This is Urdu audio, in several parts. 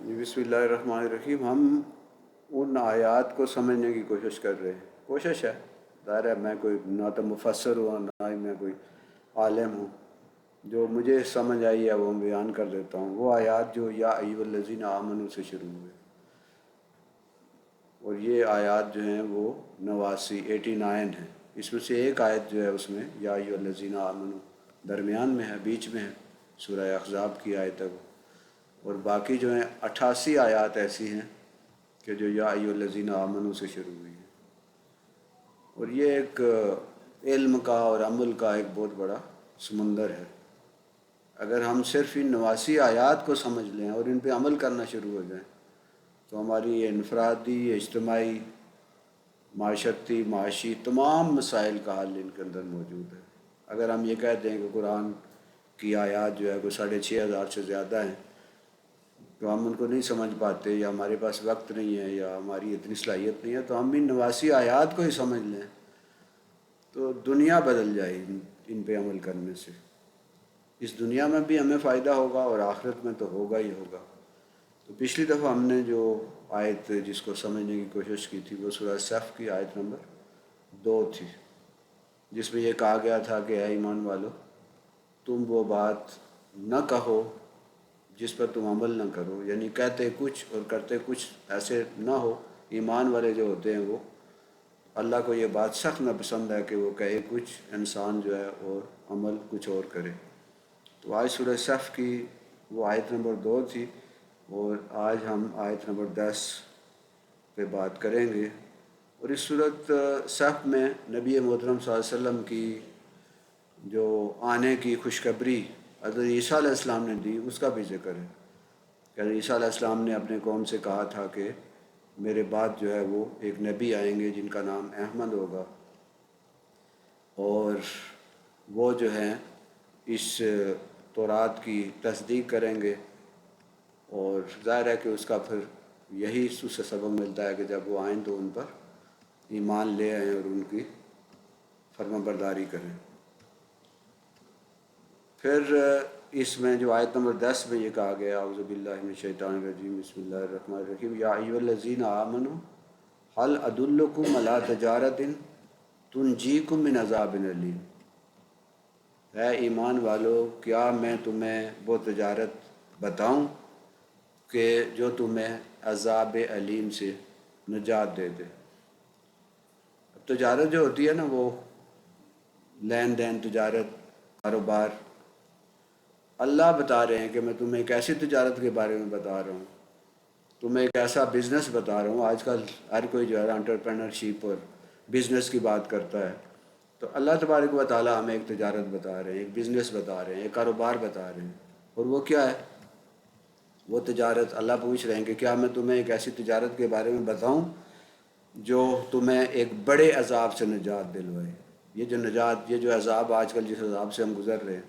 بسم اللہ الرحمن الرحیم۔ ہم ان آیات کو سمجھنے کی کوشش کر رہے ہیں، کوشش ہے، ظاہر ہے میں کوئی نہ تو مفسر ہوں نہ ہی میں کوئی عالم ہوں، جو مجھے سمجھ آئی ہے وہ بیان کر دیتا ہوں۔ وہ آیات جو یا ایھا الذین آمنوا سے شروع ہوئے، اور یہ آیات جو ہیں وہ 89 ہیں۔ اس میں سے ایک آیت جو ہے اس میں یا ایھا الذین آمنوا درمیان میں ہے، بیچ میں ہے، سورہ احزاب کی آیت ہے وہ، اور باقی جو ہیں 88 آیات ایسی ہیں کہ جو یا ایھا الذین آمنوا سے شروع ہوئی ہیں۔ اور یہ ایک علم کا اور عمل کا ایک بہت بڑا سمندر ہے۔ اگر ہم صرف ان 89 آیات کو سمجھ لیں اور ان پہ عمل کرنا شروع ہو جائیں تو ہماری انفرادی، اجتماعی، معاشرتی، معاشی تمام مسائل کا حل ان کے اندر موجود ہے۔ اگر ہم یہ کہہ دیں کہ قرآن کی آیات جو ہے کوئی 6500 سے زیادہ ہیں تو ہم ان کو نہیں سمجھ پاتے، یا ہمارے پاس وقت نہیں ہے، یا ہماری اتنی صلاحیت نہیں ہے، تو ہم ان 89 آیات کو ہی سمجھ لیں تو دنیا بدل جائے ان پہ عمل کرنے سے۔ اس دنیا میں بھی ہمیں فائدہ ہوگا اور آخرت میں تو ہوگا ہی ہوگا۔ تو پچھلی دفعہ ہم نے جو آیت جس کو سمجھنے کی کوشش کی تھی وہ سورہ صف کی آیت نمبر 2 تھی، جس میں یہ کہا گیا تھا کہ اے ایمان والو، تم وہ بات نہ کہو جس پر تم عمل نہ کرو، یعنی کہتے کچھ اور کرتے کچھ ایسے نہ ہو۔ ایمان والے جو ہوتے ہیں وہ اللہ کو یہ بات سخت ناپسند ہے کہ وہ کہے کچھ انسان جو ہے اور عمل کچھ اور کرے۔ تو آج سورہ صف کی وہ آیت نمبر 2 تھی، اور آج ہم آیت نمبر 10 پہ بات کریں گے۔ اور اس صورت صف میں نبی محترم صلی اللہ علیہ وسلم کی جو آنے کی خوشخبری حضرت عیسیٰ علیہ السلام نے دی اس کا بھی ذکر ہے کہ حضرت عیسیٰ علیہ السلام نے اپنے قوم سے کہا تھا کہ میرے بعد جو ہے وہ ایک نبی آئیں گے جن کا نام احمد ہوگا، اور وہ جو ہیں اس تورات کی تصدیق کریں گے، اور ظاہر ہے کہ اس کا پھر یہی اس سے سبب ملتا ہے کہ جب وہ آئیں تو ان پر ایمان لے آئیں اور ان کی فرما برداری کریں۔ پھر اس میں جو آیت نمبر 10 میں یہ کہا گیا اعوذ باللہ من الشیطان الرجیم بسم اللہ الرحمن الرحیم یا ایھا الذین آمنوا هل ادلکم علی تجارۃ تنجیکم من عذاب علیم۔ اے ایمان والو، کیا میں تمہیں وہ تجارت بتاؤں کہ جو تمہیں عذاب علیم سے نجات دے دے۔ اب تجارت جو ہوتی ہے نا، وہ لین دین، تجارت، کاروبار، اللہ بتا رہے ہیں کہ میں تمہیں ایک ایسی تجارت کے بارے میں بتا رہا ہوں، تمہیں ایک ایسا بزنس بتا رہا ہوں۔ آج کل ہر کوئی جو ہے انٹرپرینرشپ اور بزنس کی بات کرتا ہے، تو اللہ تبارک و تعالیٰ ہمیں ایک تجارت بتا رہے ہیں، ایک بزنس بتا رہے ہیں، ایک کاروبار بتا رہے ہیں۔ اور وہ کیا ہے؟ وہ تجارت اللہ پوچھ رہے ہیں کہ کیا میں تمہیں ایک ایسی تجارت کے بارے میں بتاؤں جو تمہیں ایک بڑے عذاب سے نجات دلوائے۔ یہ جو عذاب آج کل جس عذاب سے ہم گزر رہے ہیں،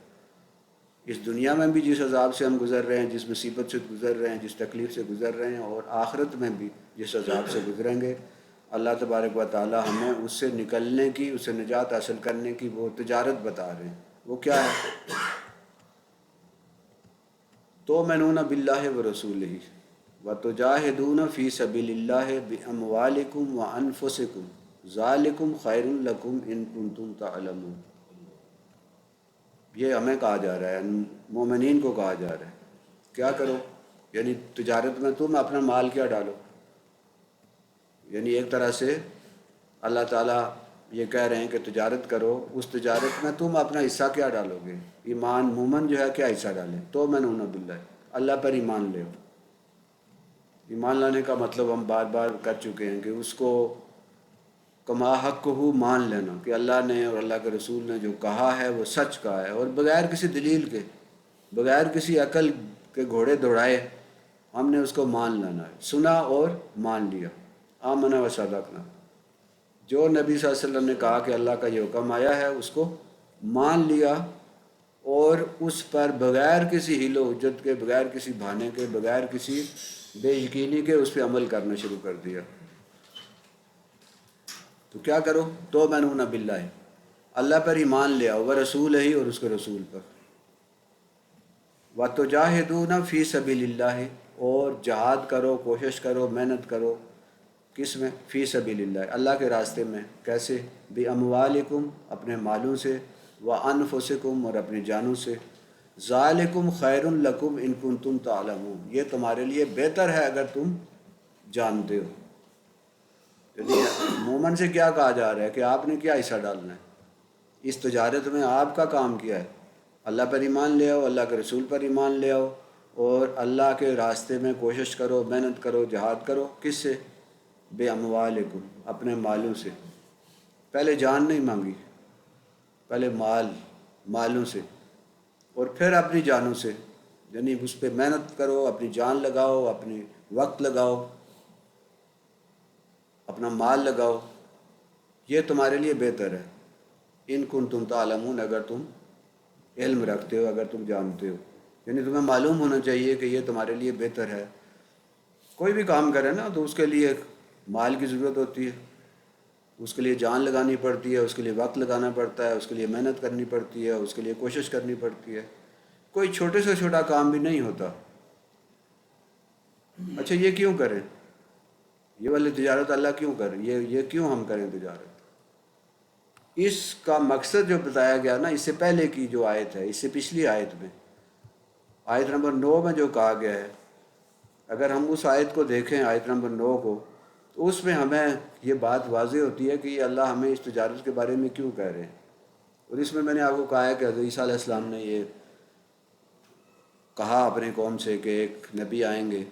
اس دنیا میں بھی جس عذاب سے ہم گزر رہے ہیں، جس مصیبت سے گزر رہے ہیں، جس تکلیف سے گزر رہے ہیں، اور آخرت میں بھی جس عذاب سے گزریں گے، اللہ تبارک و تعالی ہمیں اس سے نکلنے کی، اس سے نجات حاصل کرنے کی وہ تجارت بتا رہے ہیں۔ وہ کیا ہے؟ تؤمنون باللہ ورسولہ وتجاہدون فی سبیل اللہ باموالکم وانفسکم ذالکم خیر لکم ان کنتم تعلمون۔ یہ ہمیں کہا جا رہا ہے، مومنین کو کہا جا رہا ہے کیا کرو، یعنی تجارت میں تم اپنا مال کیا ڈالو۔ یعنی ایک طرح سے اللہ تعالیٰ یہ کہہ رہے ہیں کہ تجارت کرو، اس تجارت میں تم اپنا حصہ کیا ڈالو گے۔ ایمان، مومن جو ہے کیا حصہ ڈالیں؟ تؤمنون باللہ، اللہ پر ایمان لے۔ ایمان لانے کا مطلب ہم بار بار کر چکے ہیں کہ اس کو کما حق ہو مان لینا کہ اللہ نے اور اللہ کے رسول نے جو کہا ہے وہ سچ کہا ہے، اور بغیر کسی دلیل کے، بغیر کسی عقل کے گھوڑے دوڑائے ہم نے اس کو مان لینا ہے۔ سنا اور مان لیا، آمنا و صدقنا۔ جو نبی صلی اللہ علیہ وسلم نے کہا کہ اللہ کا یہ حکم آیا ہے اس کو مان لیا، اور اس پر بغیر کسی حیل و حجت کے، بغیر کسی بہانے کے، بغیر کسی بے یقینی کے اس پہ عمل کرنا شروع کر دیا۔ تو کیا کرو؟ تؤمنون باللہ، اللہ پر ایمان لے آؤ، ورسولہ، ہی اور اس کے رسول پر، وتجاہدون فی سبیل اللہ، اور جہاد کرو، کوشش کرو، محنت کرو، کس میں؟ فی سبیل اللہ، اللہ کے راستے میں۔ کیسے؟ باموالکم، اپنے مالوں سے، وانفسکم، اور اپنی جانوں سے، ذالکم خیر لکم ان کنتم تعلمون، یہ تمہارے لیے بہتر ہے اگر تم جانتے ہو۔ یعنی مومن سے کیا کہا جا رہا ہے کہ آپ نے کیا حصہ ڈالنا ہے اس تجارت میں؟ آپ کا کام کیا ہے؟ اللہ پر ایمان لے آؤ، اللہ کے رسول پر ایمان لے آؤ، اور اللہ کے راستے میں کوشش کرو، محنت کرو، جہاد کرو۔ کس سے؟ بے اموالکم، اپنے مالوں سے۔ پہلے جان نہیں مانگی، پہلے مالوں سے، اور پھر اپنی جانوں سے، یعنی اس پہ محنت کرو، اپنی جان لگاؤ، اپنی وقت لگاؤ، اپنا مال لگاؤ، یہ تمہارے لیے بہتر ہے۔ ان کنتم تعلمون، اگر تم علم رکھتے ہو، اگر تم جانتے ہو، یعنی تمہیں معلوم ہونا چاہیے کہ یہ تمہارے لیے بہتر ہے۔ کوئی بھی کام کرے نا تو اس کے لیے مال کی ضرورت ہوتی ہے، اس کے لیے جان لگانی پڑتی ہے، اس کے لیے وقت لگانا پڑتا ہے، اس کے لیے محنت کرنی پڑتی ہے، اس کے لیے کوشش کرنی پڑتی ہے۔ کوئی چھوٹے سے چھوٹا کام بھی نہیں ہوتا۔ اچھا یہ کیوں کریں؟ یہ والی تجارت اللہ کیوں کرے؟ یہ کیوں ہم کریں تجارت؟ اس کا مقصد جو بتایا گیا نا اس سے پہلے کی جو آیت ہے، اس سے پچھلی آیت میں، آیت نمبر 9 میں جو کہا گیا ہے، اگر ہم اس آیت کو دیکھیں، آیت نمبر 9 کو، تو اس میں ہمیں یہ بات واضح ہوتی ہے کہ یہ اللہ ہمیں اس تجارت کے بارے میں کیوں کہہ رہے ہیں۔ اور اس میں نے آپ کو کہا ہے کہ حضرت عیسیٰ علیہ السلام نے یہ کہا اپنے قوم سے کہ ایک نبی آئیں گے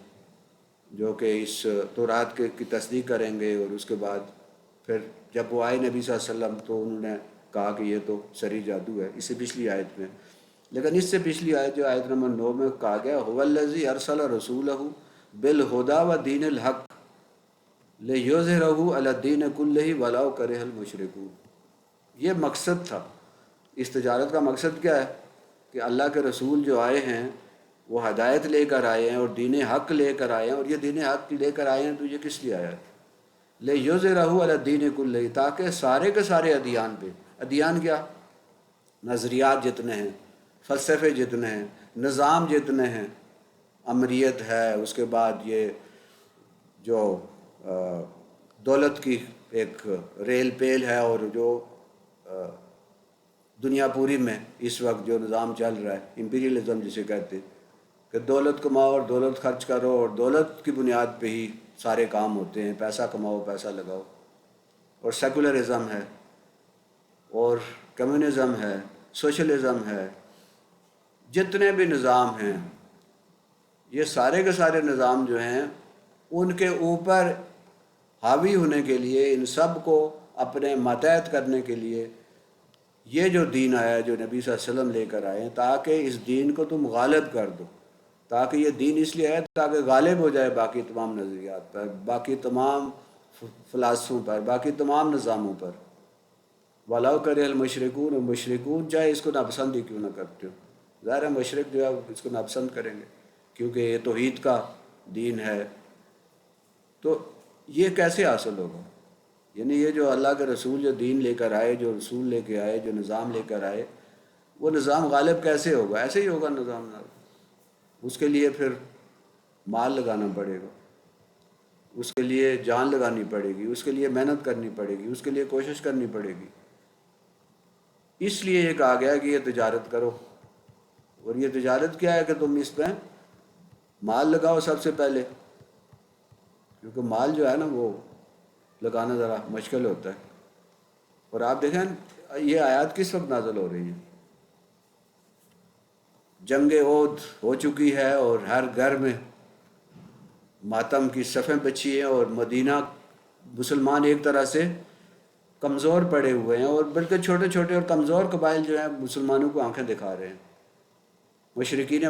جو کہ اس تورات کی تصدیق کریں گے، اور اس کے بعد پھر جب وہ آئے نبی صلی اللہ علیہ وسلم تو انہوں نے کہا کہ یہ تو سری جادو ہے، اس سے پچھلی آیت میں۔ لیکن اس سے پچھلی آیت جو آیت نمبر 9 میں کہا گیا، هو الذی ارسل رسولہ بالہدی ودین الحق لیظہرہ علی الدین کلہ ولو کرہ المشرکون۔ یہ مقصد تھا اس تجارت کا۔ مقصد کیا ہے؟ کہ اللہ کے رسول جو آئے ہیں وہ ہدایت لے کر آئے ہیں اور دین حق لے کر آئے ہیں، اور یہ دین حق لے کر آئے ہیں تو یہ کس لیے آیا ہے؟ لیظہرہ علی الدین کلہ، تاکہ سارے کے سارے ادیان پہ، ادیان کیا؟ نظریات جتنے ہیں، فلسفے جتنے ہیں، نظام جتنے ہیں، امریت ہے، اس کے بعد یہ جو دولت کی ایک ریل پیل ہے، اور جو دنیا پوری میں اس وقت جو نظام چل رہا ہے، امپیریلزم جسے کہتے ہیں، کہ دولت کماؤ اور دولت خرچ کرو، اور دولت کی بنیاد پہ ہی سارے کام ہوتے ہیں، پیسہ کماؤ، پیسہ لگاؤ، اور سیکولرزم ہے، اور کمیونزم ہے، سوشلزم ہے، جتنے بھی نظام ہیں، یہ سارے کے سارے نظام جو ہیں ان کے اوپر حاوی ہونے کے لیے، ان سب کو اپنے ماتحت کرنے کے لیے یہ جو دین آیا، جو نبی صلی اللہ علیہ وسلم لے کر آئے ہیں، تاکہ اس دین کو تم غالب کر دو۔ تاکہ یہ دین اس لیے آیا تاکہ غالب ہو جائے باقی تمام نظریات پر، باقی تمام فلاسفوں پر، باقی تمام نظاموں پر۔ وَلَوْ كَرِهَ الْمُشْرِكُونَ، اور مشرکون چاہے اس کو ناپسند ہی کیوں نہ کرتے ہو۔ ظاہر ہے مشرک جو ہے اس کو ناپسند کریں گے، کیونکہ یہ توحید کا دین ہے۔ تو یہ کیسے حاصل ہوگا؟ یعنی یہ جو اللہ کے رسول جو دین لے کر آئے، جو رسول لے کے آئے، جو نظام لے کر آئے، وہ نظام غالب کیسے ہوگا؟ ایسے ہی ہوگا نظام۔ اس کے لیے پھر مال لگانا پڑے گا، اس کے لیے جان لگانی پڑے گی، اس کے لیے محنت کرنی پڑے گی، اس کے لیے کوشش کرنی پڑے گی۔ اس لیے یہ کہا گیا کہ یہ تجارت کرو۔ اور یہ تجارت کیا ہے کہ تم اس پہ مال لگاؤ سب سے پہلے، کیونکہ مال جو ہے نا وہ لگانا ذرا مشکل ہوتا ہے۔ اور آپ دیکھیں یہ آیات کس وقت نازل ہو رہی ہیں؟ جنگ عہد ہو چکی ہے، اور ہر گھر میں ماتم کی صفیں بچھی ہیں، اور مدینہ مسلمان ایک طرح سے کمزور پڑے ہوئے ہیں، اور بلکہ چھوٹے چھوٹے اور کمزور قبائل جو ہیں مسلمانوں کو آنکھیں دکھا رہے ہیں۔ مشرکین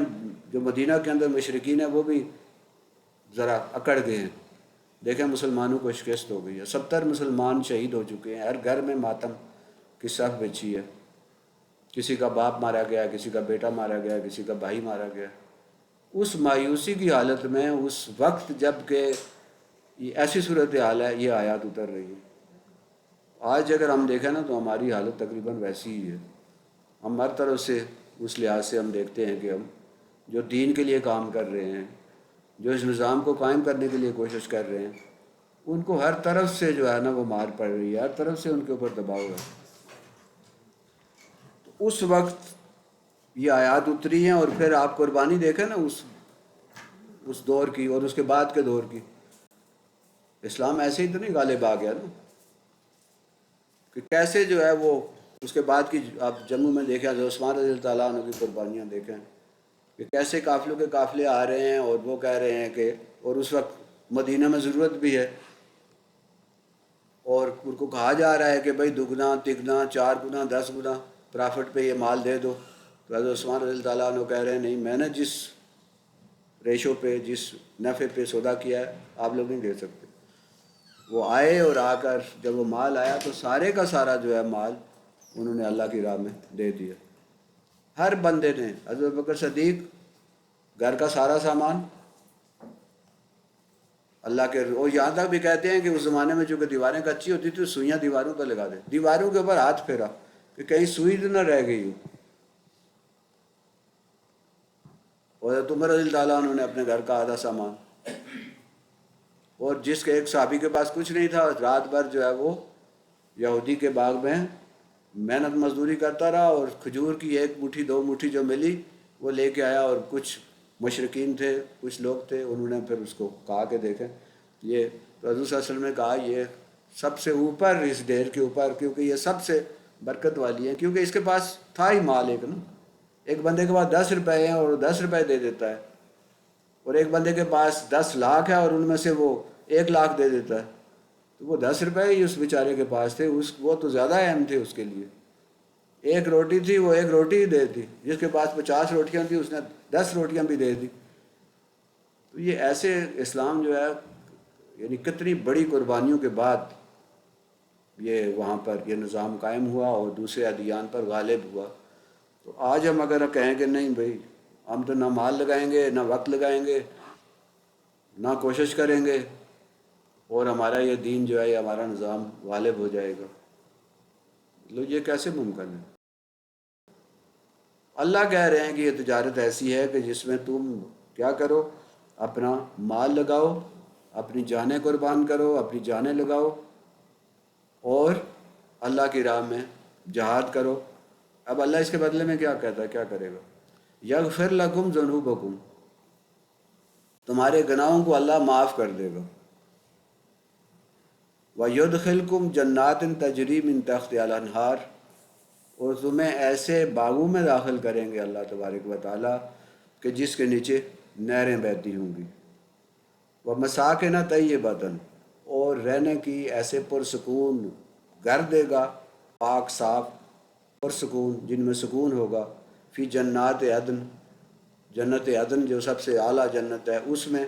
جو مدینہ کے اندر مشرکین ہیں وہ بھی ذرا اکڑ گئے ہیں، دیکھیں مسلمانوں کو شکست ہو گئی ہے، 70 مسلمان شہید ہو چکے ہیں، ہر گھر میں ماتم کی صف بچھی ہے، کسی کا باپ مارا گیا، کسی کا بیٹا مارا گیا، کسی کا بھائی مارا گیا۔ اس مایوسی کی حالت میں، اس وقت جب کہ یہ ایسی صورتحال ہے، یہ آیات اتر رہی ہے۔ آج اگر ہم دیکھیں نا تو ہماری حالت تقریباً ویسی ہی ہے۔ ہم ہر طرف سے اس لحاظ سے ہم دیکھتے ہیں کہ ہم جو دین کے لیے کام کر رہے ہیں، جو اس نظام کو قائم کرنے کے لیے کوشش کر رہے ہیں، ان کو ہر طرف سے جو ہے نا وہ مار پڑ رہی ہے، ہر طرف سے ان کے اوپر دباؤ ہے۔ تو اس وقت یہ آیات اتری ہیں، اور پھر آپ قربانی دیکھیں نا اس دور کی اور اس کے بعد کے دور کی، اسلام ایسے ہی تو نہیں غالب آ گیا نا، کہ کیسے جو ہے وہ اس کے بعد کی آپ جموں میں دیکھیں، حضرت عثمان رضی اللہ تعالیٰ عنہ کی قربانیاں دیکھیں کہ کیسے قافلوں کے قافلے آ رہے ہیں، اور وہ کہہ رہے ہیں کہ، اور اس وقت مدینہ میں ضرورت بھی ہے، اور ان کو کہا جا رہا ہے کہ بھائی دگنا تگنا 4 گنا 10 گنا پرافٹ پہ یہ مال دے دو، تو حضرت عثمان رضی اللہ تعالیٰ عنہ کہہ رہے ہیں نہیں، میں نے جس ریشو پہ جس نفع پہ سودا کیا ہے آپ لوگ نہیں دے سکتے۔ وہ آئے اور آ کر جب وہ مال آیا تو سارے کا سارا جو ہے مال انہوں نے اللہ کی راہ میں دے دیا۔ ہر بندے نے، حضرت بکر صدیق گھر کا سارا سامان اللہ کے، اور یہاں تک بھی کہتے ہیں کہ اس زمانے میں چونکہ دیواریں کچی ہوتی تھی، سوئیاں دیواروں پہ لگا دیں، دیواروں کے اوپر ہاتھ پھیرا کہ کہیں سوئی تو نہ رہ گئی ہو۔ اور حضرت عمر رضی اللہ تعالیٰ عنہ نے اپنے گھر کا آدھا سامان، اور جس کے ایک صحابی کے پاس کچھ نہیں تھا، رات بھر جو ہے وہ یہودی کے باغ میں محنت مزدوری کرتا رہا، اور کھجور کی 1 مٹھی 2 مٹھی جو ملی وہ لے کے آیا، اور کچھ مشرقین تھے، کچھ لوگ تھے، انہوں نے پھر اس کو کہا کہ دیکھیں یہ، تو حضور صلی اللہ علیہ وسلم نے کہا یہ سب سے اوپر اس ڈھیر کے اوپر، کیونکہ یہ سب سے برکت والی ہے، کیونکہ اس کے پاس تھا ہی مال ایک نا، ایک بندے کے پاس 10 روپے ہیں اور 10 روپے دے دیتا ہے، اور ایک بندے کے پاس 10 لاکھ ہے اور ان میں سے وہ 1 لاکھ دے دیتا ہے، تو وہ 10 روپے ہی اس بیچارے کے پاس تھے، وہ تو زیادہ اہم تھے اس کے لیے۔ 1 روٹی تھی، وہ 1 روٹی ہی دے دی، جس کے پاس 50 روٹیاں تھیں اس نے 10 روٹیاں بھی دے دی۔ تو یہ ایسے اسلام جو ہے، یعنی کتنی بڑی قربانیوں کے بعد یہ وہاں پر یہ نظام قائم ہوا اور دوسرے ادیان پر غالب ہوا۔ تو آج ہم اگر کہیں کہ نہیں بھائی ہم تو نہ مال لگائیں گے، نہ وقت لگائیں گے، نہ کوشش کریں گے، اور ہمارا یہ دین جو ہے، یہ ہمارا نظام غالب ہو جائے گا، تو یہ کیسے ممکن ہے؟ اللہ کہہ رہے ہیں کہ یہ تجارت ایسی ہے کہ جس میں تم کیا کرو، اپنا مال لگاؤ، اپنی جانیں قربان کرو، اپنی جانیں لگاؤ، اور اللہ کی راہ میں جہاد کرو۔ اب اللہ اس کے بدلے میں کیا کہتا ہے، کیا کرے گا؟ یغفر لکم ذنوبکم، تمہارے گناہوں کو اللہ معاف کر دے گا، وَيُدْخِلْكُمْ جَنَّاتٍ تَجْرِي مِن تَحْتِهَا الْأَنْهَارُ، اور تمہیں ایسے باغوں میں داخل کریں گے اللہ تبارک و تعالیٰ کہ جس کے نیچے نہریں بہتی ہوں گی، وَمَسَاكِنَ طَيِّبَةً، اور رہنے کی ایسے پرسکون گھر دے گا، پاک صاف پرسکون، جن میں سکون ہوگا، فی جنات عدن، جنت عدن جو سب سے اعلیٰ جنت ہے اس میں۔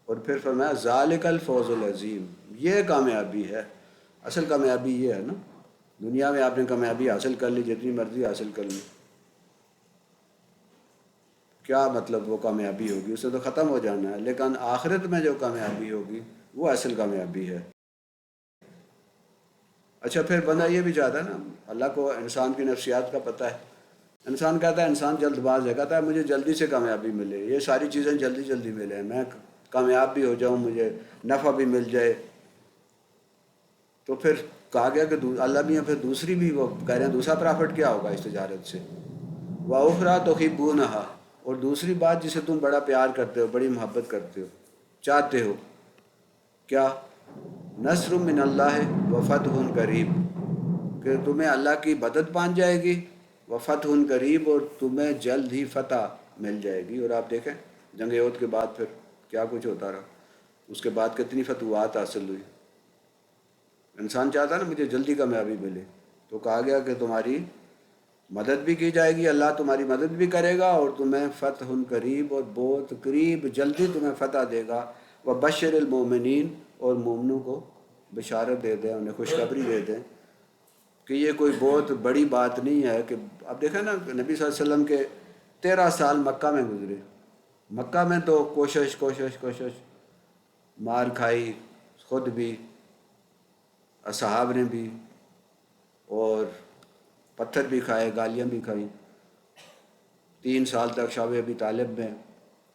اور پھر فرمایا ذالک الفوز العظیم، یہ کامیابی ہے، اصل کامیابی یہ ہے نا، دنیا میں آپ نے کامیابی حاصل کر لی، جتنی مرضی حاصل کر لی، کیا مطلب وہ کامیابی ہوگی، اسے تو ختم ہو جانا ہے، لیکن آخرت میں جو کامیابی ہوگی وہ اصل کامیابی ہے۔ اچھا پھر بندہ یہ بھی چاہتا ہے نا، اللہ کو انسان کی نفسیات کا پتہ ہے، انسان کہتا ہے، انسان جلد باز ہے، کہتا ہے مجھے جلدی سے کامیابی ملے، یہ ساری چیزیں جلدی جلدی ملے، میں کامیاب بھی ہو جاؤں، مجھے نفع بھی مل جائے۔ تو پھر کہا گیا کہ اللہ بھی پھر دوسری بھی، وہ کہہ رہے ہیں دوسرا پرافٹ کیا ہوگا اس تجارت سے، وَأُخْرَىٰ تُحِبُّونَهَا، اور دوسری بات جسے تم بڑا پیار کرتے ہو، بڑی محبت کرتے ہو، چاہتے ہو، کیا؟ نصر من اللہ وفتح قریب، کہ تمہیں اللہ کی مدد پہنچ جائے گی، وفتح قریب، اور تمہیں جلد ہی فتح مل جائے گی۔ اور آپ دیکھیں جنگ احد کے بعد پھر کیا کچھ ہوتا رہا، اس کے بعد کتنی فتوحات حاصل ہوئی۔ انسان چاہتا ہے نا مجھے جلدی کامیابی ملے، تو کہا گیا کہ تمہاری مدد بھی کی جائے گی، اللہ تمہاری مدد بھی کرے گا، اور تمہیں فتح قریب، اور بہت قریب جلدی تمہیں فتح دے گا، وبشر المومنین، اور مومنوں کو بشارت دے دیں، انہیں خوشخبری دے دیں کہ یہ کوئی بہت بڑی بات نہیں ہے۔ کہ اب دیکھیں نا نبی صلی اللہ علیہ وسلم کے 13 سال مکہ میں گزرے، مکہ میں تو کوشش کوشش کوشش، مار کھائی خود بھی، اصحاب نے بھی، اور پتھر بھی کھائے، گالیاں بھی کھائیں، 3 سال تک شعب ابی طالب میں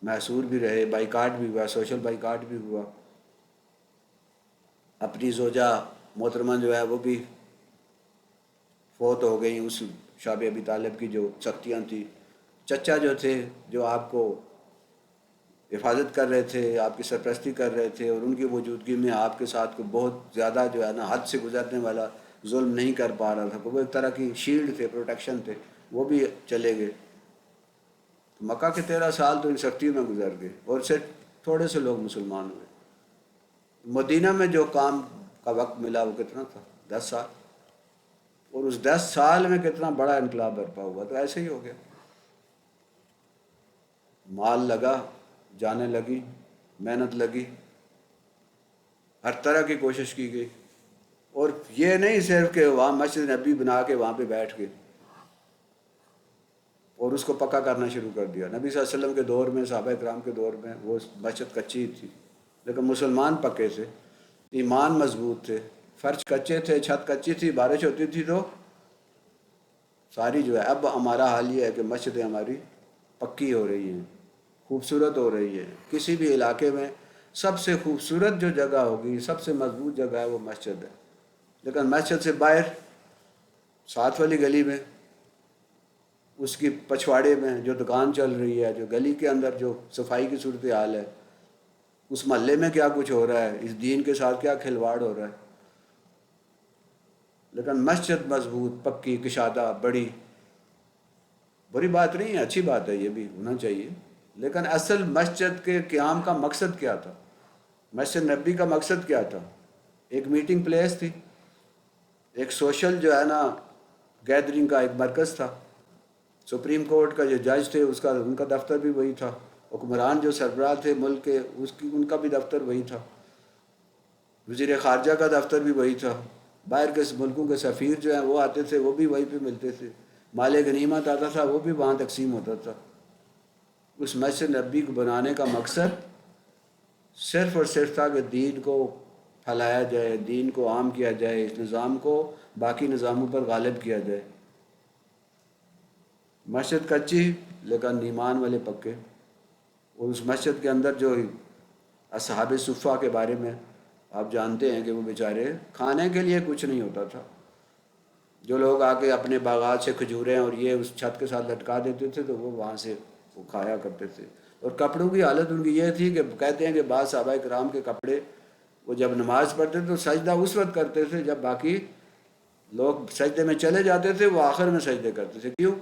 محصور بھی رہے، بائیکاٹ بھی ہوا، سوشل بائیکاٹ بھی ہوا. اپنی زوجہ محترمہ جو ہے وہ بھی فوت ہو گئیں اس شاب ابی طالب کی جو سختیاں تھیں. چچا جو تھے جو آپ کو حفاظت کر رہے تھے، آپ کی سرپرستی کر رہے تھے، اور ان کی موجودگی میں آپ کے ساتھ کو بہت زیادہ جو ہے نا حد سے گزرنے والا ظلم نہیں کر پا رہا تھا، وہ ایک طرح کی شیلڈ تھے، پروٹیکشن تھے، وہ بھی چلے گئے. مکہ کے 13 سال تو ان سختیوں میں گزر گئے، اور صرف تھوڑے سے لوگ مسلمان ہوئے. مدینہ میں جو کام کا وقت ملا وہ کتنا تھا؟ 10 سال. اور اس 10 سال میں کتنا بڑا انقلاب برپا ہوا. تو ایسے ہی ہو گیا، مال لگا، جانیں لگی، محنت لگی، ہر طرح کی کوشش کی گئی. اور یہ نہیں صرف کہ وہاں مسجد نبی بنا کے وہاں پہ بیٹھ گئے اور اس کو پکا کرنا شروع کر دیا. نبی صلی اللہ علیہ وسلم کے دور میں، صحابہ کرام کے دور میں وہ مسجد کچی تھی، لیکن مسلمان پکے تھے، ایمان مضبوط تھے، فرش کچے تھے، چھت کچی تھی، بارش ہوتی تھی تو ساری جو ہے. اب ہمارا حال یہ ہے کہ مسجدیں ہماری پکی ہو رہی ہیں، خوبصورت ہو رہی ہے. کسی بھی علاقے میں سب سے خوبصورت جو جگہ ہوگی، سب سے مضبوط جگہ ہے، وہ مسجد ہے. لیکن مسجد سے باہر ساتھ والی گلی میں، اس کی پچھواڑے میں جو دکان چل رہی ہے، جو گلی کے اندر جو صفائی کی صورتحال ہے، اس محلے میں کیا کچھ ہو رہا ہے، اس دین کے ساتھ کیا کھلواڑ ہو رہا ہے. لیکن مسجد مضبوط، پکی، کشادہ، بڑی بات نہیں ہے، اچھی بات ہے، یہ بھی ہونا چاہیے. لیکن اصل مسجد کے قیام کا مقصد کیا تھا؟ مسجد نبی کا مقصد کیا تھا؟ ایک میٹنگ پلیس تھی، ایک سوشل جو ہے نا گیدرنگ کا ایک مرکز تھا. سپریم کورٹ کا جو جج تھے ان کا دفتر بھی وہی تھا. حکمران جو سربراہ تھے ملک کے ان کا بھی دفتر وہی تھا. وزیر خارجہ کا دفتر بھی وہی تھا. باہر کے ملکوں کے سفیر جو ہیں وہ آتے تھے، وہ بھی وہیں پہ ملتے تھے. مال غنیمت آتا تھا، وہ بھی وہاں تقسیم ہوتا تھا. اس مسجد نبی کو بنانے کا مقصد صرف اور صرف تھا کہ دین کو پھیلایا جائے، دین کو عام کیا جائے، اس نظام کو باقی نظاموں پر غالب کیا جائے. مسجد کچی لیکن ایمان والے پکے. اور اس مسجد کے اندر جو اصحاب صفہ کے بارے میں آپ جانتے ہیں کہ وہ بیچارے کھانے کے لیے کچھ نہیں ہوتا تھا. جو لوگ آ کے اپنے باغات سے کھجوریں اور یہ اس چھت کے ساتھ لٹکا دیتے تھے تو وہ وہاں سے وہ کھایا کرتے تھے. اور کپڑوں کی حالت ان کی یہ تھی کہ کہتے ہیں کہ بعض صحابہ کرام کے کپڑے وہ جب نماز پڑھتے تھے تو سجدہ اس وقت کرتے تھے جب باقی لوگ سجدے میں چلے جاتے تھے، وہ آخر میں سجدے کرتے تھے. کیوں؟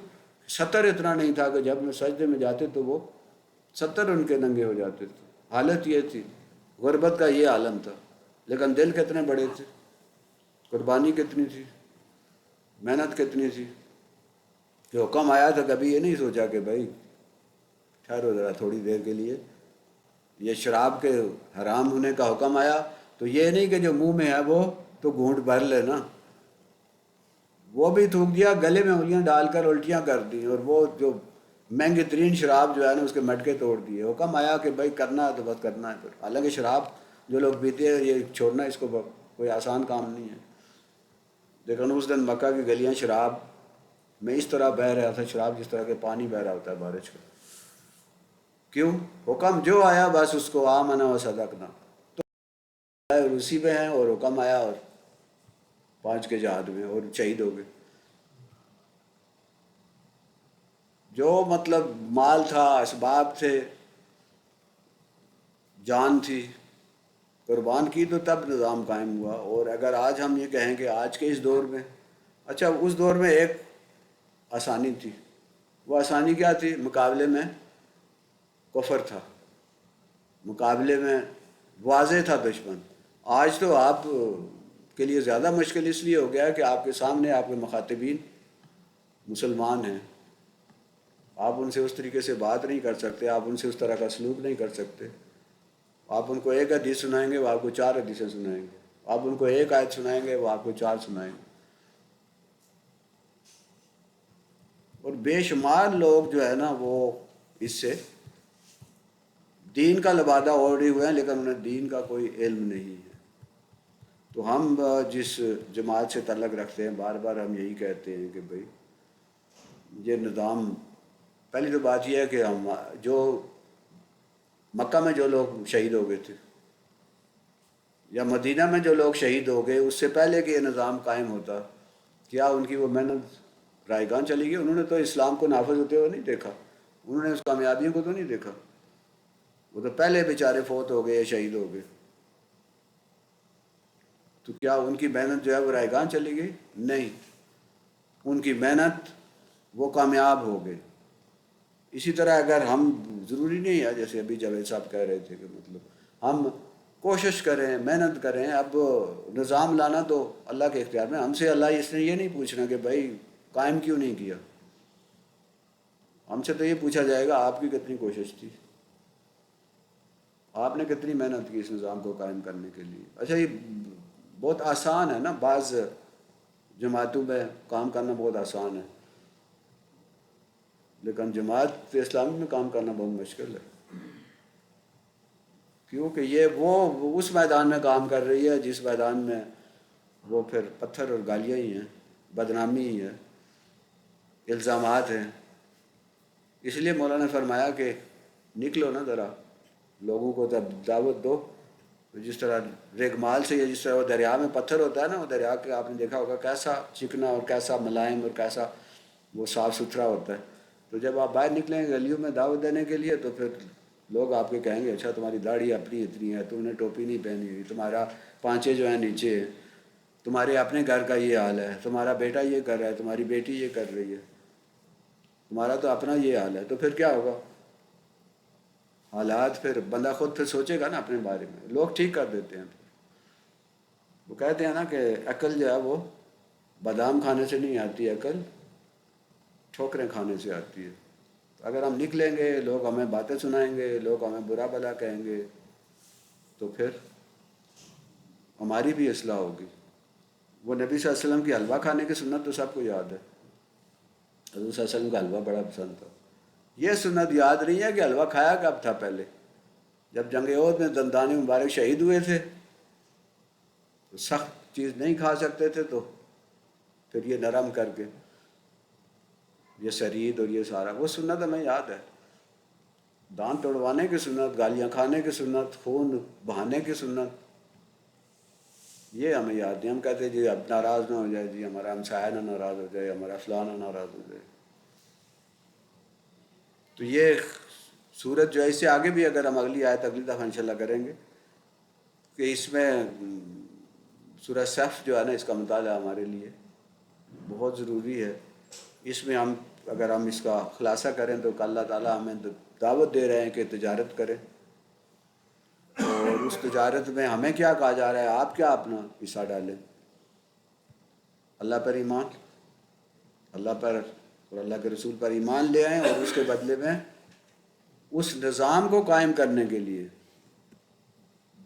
ستر اتنا نہیں تھا کہ جب سجدے میں جاتے تو وہ ستر ان کے ننگے ہو جاتے تھے. حالت یہ تھی، غربت کا یہ عالم تھا. لیکن دل کتنے بڑے تھے، قربانی کتنی تھی، محنت کتنی تھی. جو حکم آیا تھا کبھی یہ نہیں سوچا کہ بھائی ٹھہرو ذرا تھوڑی دیر کے لیے. یہ شراب کے حرام ہونے کا حکم آیا تو یہ نہیں کہ جو منہ میں ہے وہ تو گھونٹ بھر لے نا، وہ بھی تھوک دیا، گلے میں انگلیاں ڈال کر الٹیاں کر دیں، اور وہ جو مہنگی ترین شراب جو ہے نا اس کے مٹکے توڑ دیے. حکم آیا کہ بھائی کرنا ہے تو بس کرنا ہے. پھر حالانکہ شراب جو لوگ پیتے ہیں یہ چھوڑنا اس کو کوئی آسان کام نہیں ہے. لیکن اس دن مکہ کی گلیاں شراب میں اس طرح بہہ رہا تھا، شراب جس طرح کے پانی بہہ رہا ہوتا ہے بارش کا. کیوں؟ حکم جو آیا بس اس کو آمنا و صدقنا تو اسی پہ ہیں. اور حکم آیا اور 5 کے جہاد میں اور شہید ہو گئے. جو مطلب مال تھا، اسباب تھے، جان تھی، قربان کی تو تب نظام قائم ہوا. اور اگر آج ہم یہ کہیں کہ آج کے اس دور میں، اچھا اس دور میں ایک آسانی تھی. وہ آسانی کیا تھی؟ مقابلے میں کفر تھا، مقابلے میں واضح تھا دشمن. آج تو آپ کے لیے زیادہ مشکل اس لیے ہو گیا ہے کہ آپ کے سامنے آپ کے مخاطبین مسلمان ہیں. آپ ان سے اس طریقے سے بات نہیں کر سکتے، آپ ان سے اس طرح کا سلوک نہیں کر سکتے. آپ ان کو ایک حدیث سنائیں گے وہ آپ کو 4 حدیثیں سنائیں گے. آپ ان کو ایک آیت سنائیں گے وہ آپ کو 4 سنائیں گے. اور بے شمار لوگ جو ہے نا وہ اس سے دین کا لبادہ اوڑھے ہوئے ہیں لیکن انہیں دین کا کوئی علم نہیں ہے. تو ہم جس جماعت سے تعلق رکھتے ہیں بار بار ہم یہی کہتے ہیں کہ بھئی یہ نظام، پہلی تو بات یہ ہے کہ ہم جو مکہ میں جو لوگ شہید ہو گئے تھے یا مدینہ میں جو لوگ شہید ہو گئے، اس سے پہلے کہ یہ نظام قائم ہوتا، کیا ان کی وہ محنت رائے گاں چلی گئی؟ انہوں نے تو اسلام کو نافذ ہوتے ہوئے نہیں دیکھا، انہوں نے اس کامیابیوں کو تو نہیں دیکھا، وہ تو پہلے بیچارے فوت ہو گئے، شہید ہو گئے. تو کیا ان کی محنت جو ہے وہ رائے گاں چلی گئی؟ نہیں، ان کی محنت وہ کامیاب ہو گئے. اسی طرح اگر ہم، ضروری نہیں ہے جیسے ابھی جاوید صاحب کہہ رہے تھے کہ مطلب ہم کوشش کریں، محنت کریں. اب نظام لانا تو اللہ کے اختیار میں، ہم سے اللہ اس نے یہ نہیں پوچھنا کہ بھائی قائم کیوں نہیں کیا. ہم سے تو یہ پوچھا جائے گا آپ کی کتنی کوشش تھی، آپ نے کتنی محنت کی اس نظام کو قائم کرنے کے لیے. اچھا یہ بہت آسان ہے نا، بعض جماعتوں میں کام کرنا بہت آسان ہے، لیکن جماعت اسلامی میں کام کرنا بہت مشکل ہے، کیونکہ یہ وہ اس میدان میں کام کر رہی ہے جس میدان میں وہ پھر پتھر اور گالیاں ہی ہیں، بدنامی ہی ہے، الزامات ہیں. اس لیے مولانا نے فرمایا کہ نکلو نا ذرا، لوگوں کو تب دعوت دو. جس طرح ریگمال سے، یا جس طرح وہ دریا میں پتھر ہوتا ہے نا، وہ دریا کے آپ نے دیکھا ہوگا کیسا چکنا اور کیسا ملائم اور کیسا وہ صاف ستھرا ہوتا ہے. تو جب آپ باہر نکلیں گے گلیوں میں دعوت دینے کے لیے، تو پھر لوگ آپ کے کہیں گے اچھا تمہاری داڑھی اپنی اتنی ہے، تم نے ٹوپی نہیں پہنی ہوئی، تمہارا پانچے جو ہیں نیچے ہیں، تمہارے اپنے گھر کا یہ حال ہے، تمہارا بیٹا یہ کر رہا ہے، تمہاری بیٹی یہ کر رہی ہے، تمہارا تو اپنا یہ حال ہے. تو پھر کیا ہوگا؟ حالات پھر بندہ خود پھر سوچے گا نا اپنے بارے میں. لوگ ٹھیک کر دیتے ہیں. وہ کہتے ہیں نا کہ عقل جو ہے وہ بادام کھانے سے نہیں آتی، عقل ٹھوکریں کھانے سے آتی ہے. اگر ہم نکلیں گے، لوگ ہمیں باتیں سنائیں گے، لوگ ہمیں برا بھلا کہیں گے، تو پھر ہماری بھی اصلاح ہوگی. وہ نبی صلی اللہ علیہ وسلم کی حلوہ کھانے کی سنت تو سب کو یاد ہے، حضور صلی اللہ علیہ وسلم کا حلوہ بڑا پسند تھا. یہ سنت یاد نہیں ہے کہ حلوہ کھایا کب تھا. پہلے جب جنگ احد میں دندان مبارک شہید ہوئے تھے تو سخت چیز نہیں کھا سکتے تھے، تو پھر یہ نرم کر کے یہ شرید اور یہ سارا وہ سنت ہمیں یاد ہے. دانت توڑوانے کی سنت، گالیاں کھانے کی سنت، خون بہانے کی سنت، یہ ہمیں یاد نہیں. ہم کہتے ہیں جی اب ناراض نہ ہو جائے، جی ہمارا ہمسایہ نہ ناراض ہو جائے، ہمارا فلانا ناراض ہو جائے. تو یہ صورت جو ہے، اس سے آگے بھی اگر ہم اگلی آیت اگلی دفعہ انشاءاللہ کریں گے کہ اس میں سورہ صف جو ہے نا، اس کا مطالعہ ہمارے لیے بہت ضروری ہے. اس میں ہم اگر ہم اس کا خلاصہ کریں تو اللہ تعالیٰ ہمیں دعوت دے رہے ہیں کہ تجارت کریں، اور اس تجارت میں ہمیں کیا کہا جا رہا ہے؟ آپ کیا اپنا حصہ ڈالیں؟ اللہ پر ایمان، اللہ پر اور اللہ کے رسول پر ایمان لے آئیں، اور اس کے بدلے میں اس نظام کو قائم کرنے کے لیے،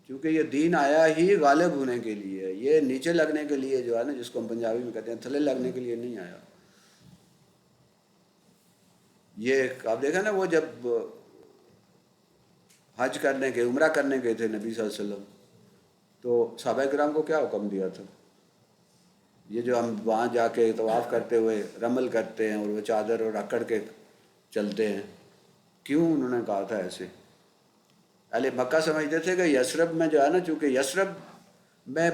کیونکہ یہ دین آیا ہی غالب ہونے کے لیے، یہ نیچے لگنے کے لیے جو ہے نا، جس کو ہم پنجابی میں کہتے ہیں تھلے لگنے کے لیے نہیں آیا. یہ آپ دیکھیں نا، وہ جب حج کرنے کے، عمرہ کرنے گئے تھے نبی صلی اللہ علیہ وسلم، تو صحابہ کرام کو کیا حکم دیا تھا؟ یہ جو ہم وہاں جا کے طواف کرتے ہوئے رمل کرتے ہیں اور وہ چادر اور اکڑ کے چلتے ہیں، کیوں انہوں نے کہا تھا ایسے؟ اہل مکہ سمجھتے تھے کہ یثرب میں جو ہے نا، چونکہ میں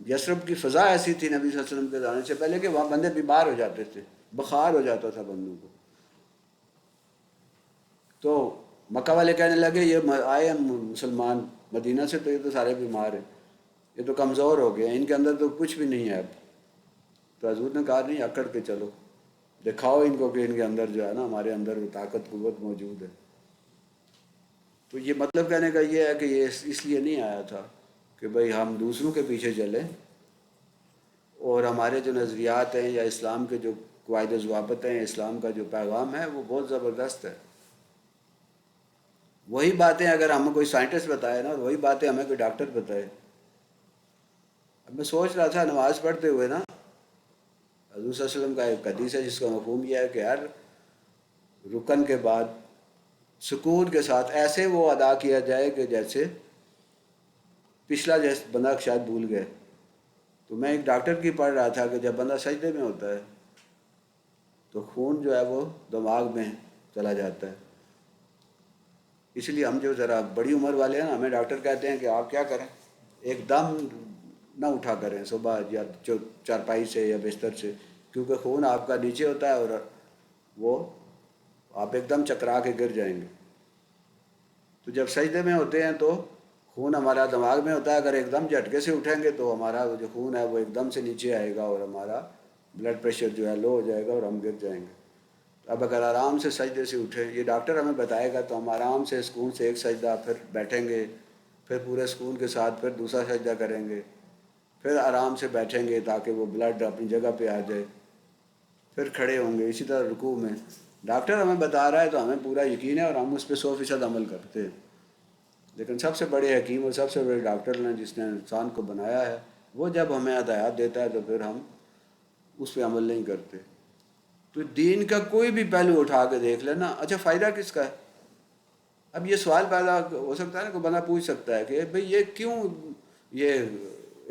یثرب کی فضا ایسی تھی نبی صلی اللہ علیہ وسلم کے جانے سے پہلے کہ وہاں بندے بیمار ہو جاتے تھے، بخار ہو جاتا تھا بندوں کو. تو مکہ والے کہنے لگے یہ آئے ہیں مسلمان مدینہ سے، تو یہ تو سارے بیمار ہیں، یہ تو کمزور ہو گئے ہیں، ان کے اندر تو کچھ بھی نہیں ہے اب. تو حضور نے کہا نہیں، اکڑ کے چلو، دکھاؤ ان کو کہ ان کے اندر جو ہے نا، ہمارے اندر وہ طاقت قوت موجود ہے. تو یہ مطلب کہنے کا یہ ہے کہ یہ اس لیے نہیں آیا تھا کہ بھئی ہم دوسروں کے پیچھے چلیں، اور ہمارے جو نظریات ہیں یا اسلام کے جو قواعد و ضوابط ہیں، اسلام کا جو پیغام ہے وہ بہت زبردست ہے. وہی باتیں اگر ہمیں کوئی سائنٹسٹ بتائے نا، اور وہی باتیں ہمیں کوئی ڈاکٹر بتائے. اب میں سوچ رہا تھا نماز پڑھتے ہوئے نا، حضور صلی اللہ علیہ وسلم کا ایک حدیث ہے جس کا مفہوم یہ ہے کہ ہر رکن کے بعد سکون کے ساتھ ایسے وہ ادا کیا جائے کہ جیسے پچھلا بندہ شاید بھول گئے. تو میں ایک ڈاکٹر کی پڑھ رہا تھا کہ جب بندہ سجدے میں ہوتا ہے تو خون جو ہے وہ دماغ میں چلا جاتا ہے، اس لیے ہم جو ذرا بڑی عمر والے ہیں نا، ہمیں ڈاکٹر کہتے ہیں کہ آپ کیا کریں، ایک دم نہ اٹھا کریں صبح یا چارپائی سے یا بستر سے، کیونکہ خون آپ کا نیچے ہوتا ہے اور وہ آپ ایک دم چکرا کے گر جائیں گے۔ تو جب سجدے میں ہوتے ہیں تو خون ہمارا دماغ میں ہوتا ہے، اگر ایک دم جھٹکے سے اٹھیں گے تو ہمارا جو خون ہے وہ ایک دم سے نیچے آئے گا اور ہمارا بلڈ پریشر جو ہے لو ہو جائے گا اور ہم گر جائیں گے۔ اب اگر آرام سے سجدے سے اٹھیں، یہ ڈاکٹر ہمیں بتائے گا، تو ہم آرام سے سکون سے ایک سجدہ، پھر بیٹھیں گے، پھر پورے سکون کے ساتھ پھر دوسرا سجدہ کریں گے، پھر آرام سے بیٹھیں گے تاکہ وہ بلڈ اپنی جگہ پہ آ جائے، پھر کھڑے ہوں گے، اسی طرح رکوع میں۔ ڈاکٹر ہمیں بتا رہا ہے تو ہمیں پورا یقین ہے اور ہم اس پہ 100% عمل کرتے ہیں، لیکن سب سے بڑے حکیم اور سب سے بڑے ڈاکٹر نے، جس نے انسان کو بنایا ہے، وہ جب ہمیں ہدایات دیتا ہے تو پھر ہم اس پہ عمل نہیں کرتے۔ تو دین کا کوئی بھی پہلو اٹھا کے دیکھ لینا، اچھا فائدہ کس کا ہے؟ اب یہ سوال پیدا ہو سکتا ہے نا، کوئی بندہ پوچھ سکتا ہے کہ بھئی یہ کیوں یہ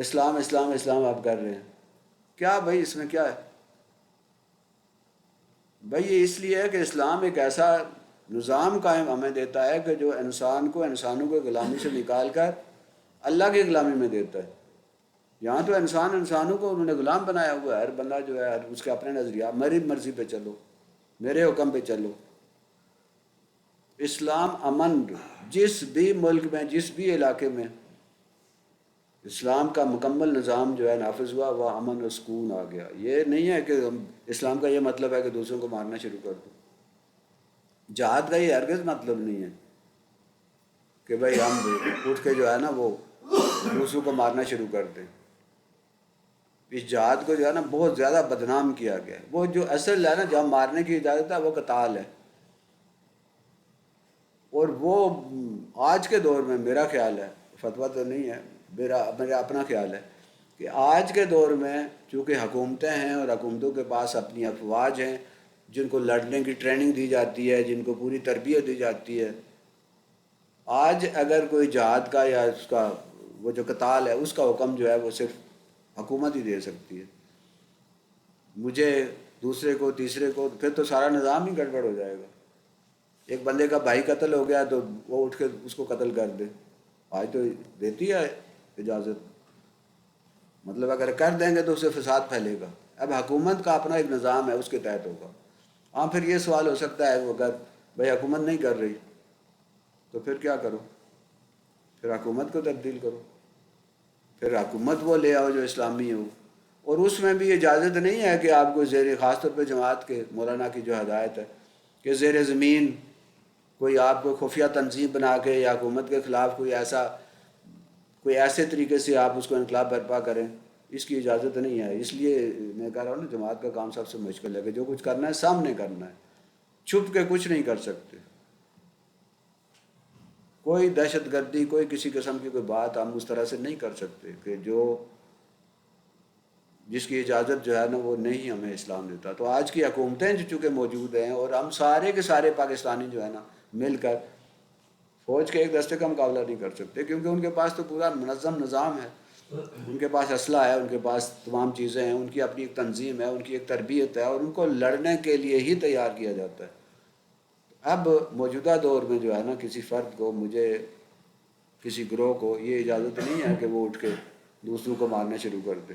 اسلام اسلام اسلام آپ کر رہے ہیں، کیا بھئی اس میں کیا ہے؟ بھئی یہ اس لیے ہے کہ اسلام ایک ایسا نظام قائم ہمیں دیتا ہے کہ جو انسان کو انسانوں کی غلامی سے نکال کر اللہ کی غلامی میں دیتا ہے۔ یہاں تو انسان انسانوں کو انہوں نے غلام بنایا ہوا ہے، ہر بندہ جو ہے اس کے اپنے نظریہ، میری مرضی پہ چلو، میرے حکم پہ چلو۔ اسلام امن، جس بھی ملک میں، جس بھی علاقے میں اسلام کا مکمل نظام جو ہے نافذ ہوا، وہ امن و سکون آ گیا۔ یہ نہیں ہے کہ اسلام کا یہ مطلب ہے کہ دوسروں کو مارنا شروع کر دو، جہاد کا یہ ہرگز مطلب نہیں ہے کہ بھئی ہم اٹھ کے جو ہے نا وہ دوسروں کو مارنا شروع کر دیں۔ اس جہاد کو جو ہے نا بہت زیادہ بدنام کیا گیا ہے۔ وہ جو اصل ہے نا جہاں مارنے کی اجازت ہے وہ قتال ہے، اور وہ آج کے دور میں میرا خیال ہے، فتویٰ تو نہیں ہے، میرا اپنا خیال ہے کہ آج کے دور میں چونکہ حکومتیں ہیں اور حکومتوں کے پاس اپنی افواج ہیں جن کو لڑنے کی ٹریننگ دی جاتی ہے، جن کو پوری تربیت دی جاتی ہے، آج اگر کوئی جہاد کا یا اس کا وہ جو قتال ہے اس کا حکم جو ہے وہ صرف حکومت ہی دے سکتی ہے۔ مجھے، دوسرے کو، تیسرے کو، پھر تو سارا نظام ہی گڑبڑ ہو جائے گا۔ ایک بندے کا بھائی قتل ہو گیا تو وہ اٹھ کے اس کو قتل کر دے، آج تو دیتی ہے اجازت، مطلب اگر کر دیں گے تو اس سے فساد پھیلے گا۔ اب حکومت کا اپنا ایک نظام ہے، اس کے تحت ہوگا۔ ہاں پھر یہ سوال ہو سکتا ہے وہ اگر بھائی حکومت نہیں کر رہی تو پھر کیا کرو؟ پھر حکومت کو تبدیل کرو، پھر حکومت وہ لے آؤ جو اسلامی ہو، اور اس میں بھی اجازت نہیں ہے کہ آپ کو زیر، خاص طور پہ جماعت کے مولانا کی جو ہدایت ہے کہ زیر زمین کوئی آپ کو خفیہ تنظیم بنا کے یا حکومت کے خلاف کوئی ایسے طریقے سے آپ اس کو انقلاب برپا کریں، اس کی اجازت نہیں ہے۔ اس لیے میں کہہ رہا ہوں نا، جماعت کا کام سب سے مشکل ہے کہ جو کچھ کرنا ہے سامنے کرنا ہے، چھپ کے کچھ نہیں کر سکتے۔ کوئی دہشت گردی، کوئی کسی قسم کی کوئی بات ہم اس طرح سے نہیں کر سکتے کہ جس کی اجازت جو ہے نا وہ نہیں ہمیں اسلام دیتا۔ تو آج کی حکومتیں جو چونکہ موجود ہیں، اور ہم سارے کے سارے پاکستانی جو ہے نا مل کر فوج کے ایک دستے کا مقابلہ نہیں کر سکتے، کیونکہ ان کے پاس تو پورا منظم نظام ہے، ان کے پاس اسلحہ ہے، ان کے پاس تمام چیزیں ہیں، ان کی اپنی ایک تنظیم ہے، ان کی ایک تربیت ہے، اور ان کو لڑنے کے لیے ہی تیار کیا جاتا ہے۔ اب موجودہ دور میں جو ہے نا کسی فرد کو، مجھے، کسی گروہ کو یہ اجازت نہیں ہے کہ وہ اٹھ کے دوسروں کو مارنا شروع کر دے۔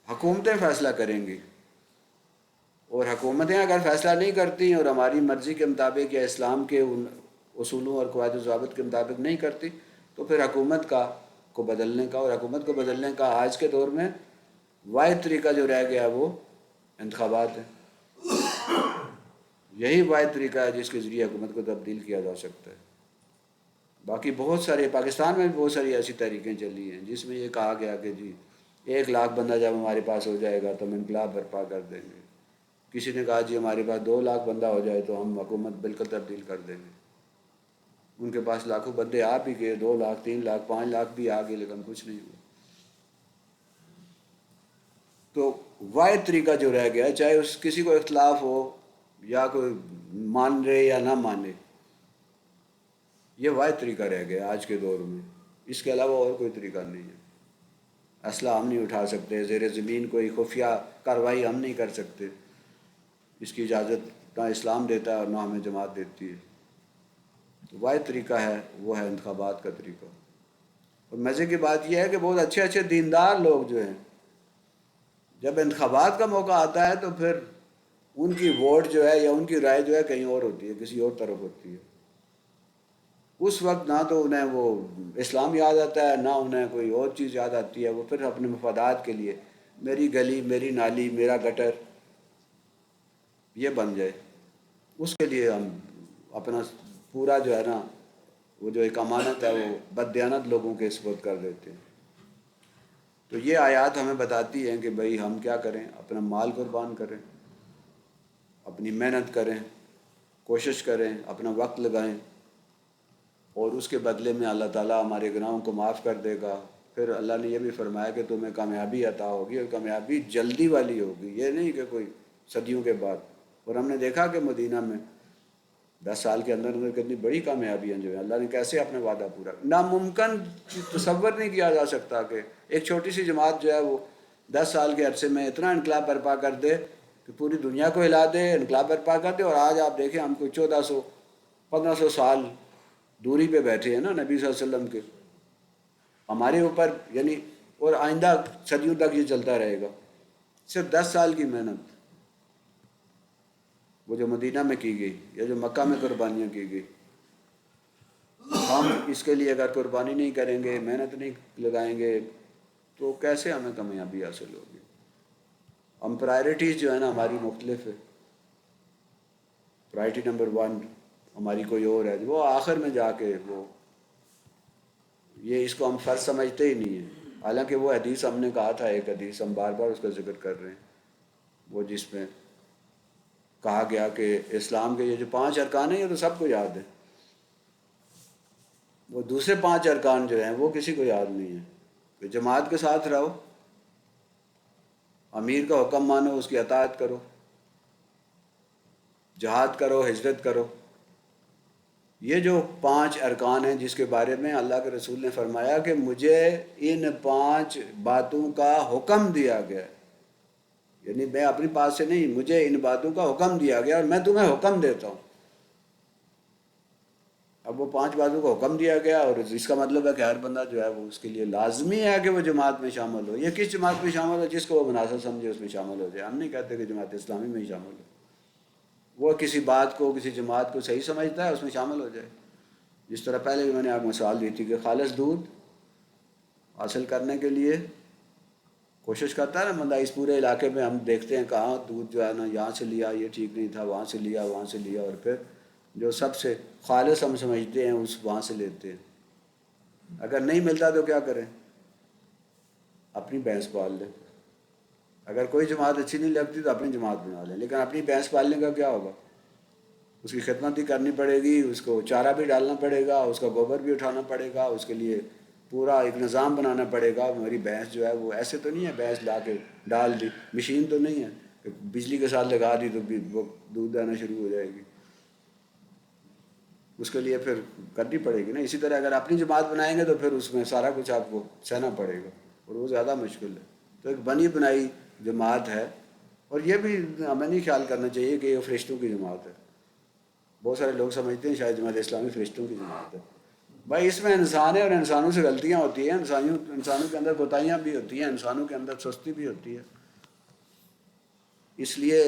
حکومتیں فیصلہ کریں گی، اور حکومتیں اگر فیصلہ نہیں کرتی اور ہماری مرضی کے مطابق یا اسلام کے ان اصولوں اور قواعد و ضوابط کے مطابق نہیں کرتی، تو پھر حکومت کو بدلنے کا، اور حکومت کو بدلنے کا آج کے دور میں واحد طریقہ جو رہ گیا وہ انتخابات ہے۔ یہی واحد طریقہ ہے جس کے ذریعے حکومت کو تبدیل کیا جا سکتا ہے۔ باقی بہت سارے، پاکستان میں بھی بہت ساری ایسی تحریکیں چلی ہیں جس میں یہ کہا گیا کہ جی 1,00,000 بندہ جب ہمارے پاس ہو جائے گا تو ہم انقلاب برپا کر دیں گے۔ کسی نے کہا جی ہمارے پاس 2,00,000 بندہ ہو جائے تو ہم حکومت بالکل تبدیل کر دیں گے۔ ان کے پاس لاکھوں بندے آ بھی گئے، 2,00,000، 3,00,000، 5,00,000 بھی آ گئے، لیکن کچھ نہیں ہوا۔ تو واحد طریقہ جو رہ گیا، چاہے اس کسی کو اختلاف ہو یا کوئی مان رہے یا نہ مانے، یہ واحد طریقہ رہ گیا آج کے دور میں۔ اس کے علاوہ اور کوئی طریقہ نہیں ہے۔ اسلحہ ہم نہیں اٹھا سکتے، زیر زمین کوئی خفیہ کارروائی ہم نہیں کر سکتے، اس کی اجازت نہ اسلام دیتا ہے اور نہ ہمیں جماعت دیتی ہے۔ واحد طریقہ ہے وہ ہے انتخابات کا طریقہ۔ اور مزے کی بات یہ ہے کہ بہت اچھے اچھے دیندار لوگ جو ہیں جب انتخابات کا موقع آتا ہے تو پھر ان کی ووٹ جو ہے یا ان کی رائے جو ہے کہیں اور ہوتی ہے، کسی اور طرف ہوتی ہے۔ اس وقت نہ تو انہیں وہ اسلام یاد آتا ہے، نہ انہیں کوئی اور چیز یاد آتی ہے، وہ پھر اپنے مفادات کے لیے میری گلی، میری نالی، میرا گٹر یہ بن جائے، اس کے لیے ہم اپنا پورا جو ہے نا وہ جو ایک امانت ہے وہ بددیانت لوگوں کے سپرد کر دیتے ہیں۔ تو یہ آیات ہمیں بتاتی ہیں کہ بھئی ہم کیا کریں، اپنا مال قربان کریں، اپنی محنت کریں، کوشش کریں، اپنا وقت لگائیں، اور اس کے بدلے میں اللہ تعالیٰ ہمارے گناہوں کو معاف کر دے گا۔ پھر اللہ نے یہ بھی فرمایا کہ تمہیں کامیابی عطا ہوگی، اور کامیابی جلدی والی ہوگی، یہ نہیں کہ کوئی صدیوں کے بعد۔ اور ہم نے دیکھا کہ مدینہ میں 10 سال کے اندر اندر کتنی بڑی کامیابیاں جو ہیں اللہ نے کیسے اپنے وعدہ پورا، ناممکن تصور نہیں کیا جا سکتا کہ ایک چھوٹی سی جماعت جو ہے وہ 10 سال کے عرصے میں اتنا انقلاب برپا کر دے کہ پوری دنیا کو ہلا دے، انقلاب برپا کر دے۔ اور آج آپ دیکھیں ہم کو 1400-1500 سال دوری پہ بیٹھے ہیں نا نبی صلی اللہ علیہ وسلم کے ہمارے اوپر، یعنی اور آئندہ صدیوں تک یہ چلتا رہے گا۔ صرف 10 سال کی محنت وہ جو مدینہ میں کی گئی یا جو مکہ میں قربانیاں کی گئی، ہم اس کے لیے اگر قربانی نہیں کریں گے، محنت نہیں لگائیں گے تو کیسے ہمیں کامیابی حاصل ہوگی؟ ہم پرائرٹیز جو ہے نا ہماری مختلف ہے۔ پرائرٹی نمبر 1 ہماری کوئی اور ہے، وہ آخر میں جا کے وہ یہ اس کو ہم فرض سمجھتے ہی نہیں ہیں۔ حالانکہ وہ حدیث ہم نے کہا تھا، ایک حدیث ہم بار بار اس کا ذکر کر رہے ہیں، وہ جس میں کہا گیا کہ اسلام کے یہ جو 5 ارکان ہیں یہ تو سب کو یاد ہے، وہ دوسرے 5 ارکان جو ہیں وہ کسی کو یاد نہیں ہے۔ کہ جماعت کے ساتھ رہو، امیر کا حکم مانو، اس کی اطاعت کرو، جہاد کرو، ہجرت کرو۔ یہ جو 5 ارکان ہیں جس کے بارے میں اللہ کے رسول نے فرمایا کہ مجھے ان 5 باتوں کا حکم دیا گیا، یعنی میں اپنی پاس سے نہیں، مجھے ان باتوں کا حکم دیا گیا اور میں تمہیں حکم دیتا ہوں۔ اب وہ 5 باتوں کا حکم دیا گیا، اور اس کا مطلب ہے کہ ہر بندہ جو ہے وہ اس کے لیے لازمی ہے کہ وہ جماعت میں شامل ہو۔ یہ کس جماعت میں شامل ہو؟ جس کو وہ مناسب سمجھے اس میں شامل ہو جائے۔ ہم نہیں کہتے کہ جماعت اسلامی میں ہی شامل ہو، وہ کسی بات کو، کسی جماعت کو صحیح سمجھتا ہے اس میں شامل ہو جائے۔ جس طرح پہلے بھی میں نے آپ کو مثال دی تھی کہ خالص دودھ حاصل کرنے کے لیے کوشش کرتا ہے نا بندہ، اس پورے علاقے میں ہم دیکھتے ہیں کہاں دودھ جو ہے نا یہاں سے لیا یہ ٹھیک نہیں تھا، وہاں سے لیا، وہاں سے لیا، اور پھر جو سب سے خالص ہم سمجھتے ہیں اس وہاں سے لیتے ہیں۔ اگر نہیں ملتا تو کیا کریں؟ اپنی بھینس پال لیں۔ اگر کوئی جماعت اچھی نہیں لگتی تو اپنی جماعت بنا لیں، لیکن اپنی بھینس پالنے کا کیا ہوگا؟ اس کی خدمت بھی کرنی پڑے گی، اس کو چارہ بھی ڈالنا پڑے گا، اس کا گوبر بھی اٹھانا پڑے گا، اس کے لیے پورا ایک نظام بنانا پڑے گا۔ میری بھینس جو ہے وہ ایسے تو نہیں ہے بھینس لا کے ڈال دی، مشین تو نہیں ہے کہ بجلی کے ساتھ لگا دی تو وہ دودھ دینا شروع ہو جائے گی، اس کے لیے پھر کرنی پڑے گی نا۔ اسی طرح اگر اپنی جماعت بنائیں گے تو پھر اس میں سارا کچھ آپ کو سہنا پڑے گا، اور وہ زیادہ مشکل ہے۔ تو ایک بنی بنائی جماعت ہے، اور یہ بھی ہمیں نہیں خیال کرنا چاہیے کہ یہ فرشتوں کی جماعت ہے۔ بہت سارے لوگ سمجھتے ہیں شاید جماعت اسلامی فرشتوں کی جماعت ہے۔ بھائی اس میں انسان ہے اور انسانوں سے غلطیاں ہوتی ہیں، انسانوں کے اندر کوتاہیاں بھی ہوتی ہیں، انسانوں کے اندر سستی بھی ہوتی ہے، اس لیے